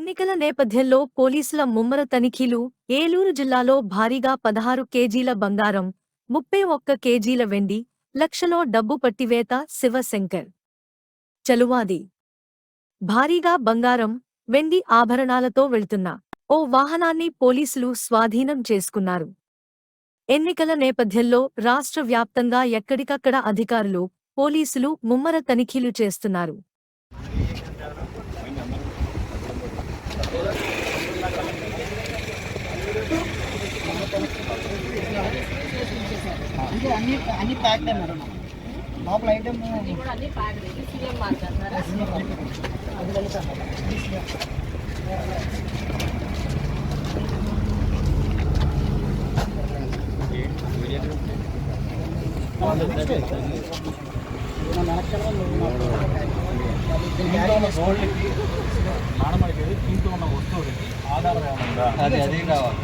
ఎన్నికల నేపథ్యంలో పోలీసుల ముమ్మర తనిఖీలు. ఏలూరు జిల్లాలో భారీగా 16 కేజీల బంగారం, 31 కేజీల వెండి, లక్షలో డబ్బు పట్టివేత. శివశంకర్ చలువాది. భారీగా బంగారం, వెండి ఆభరణాలతో వెళ్తున్న ఓ వాహనాన్ని పోలీసులు స్వాధీనం చేసుకున్నారు. ఎన్నికల నేపథ్యంలో రాష్ట్ర వ్యాప్తంగా ఎక్కడికక్కడ అధికారులు, పోలీసులు ముమ్మర తనిఖీలు చేస్తున్నారు. అంటే అన్ని ప్యాక్ మేడం లోపల ఐటమ్ అన్ని ప్యాక్ సీఎం మాట్లాడతారా అది వెళ్తాను నాణమడికి దీంట్లో ఉన్న వస్తువులకి ఆధారం ఏమన్నా అది కావాలి.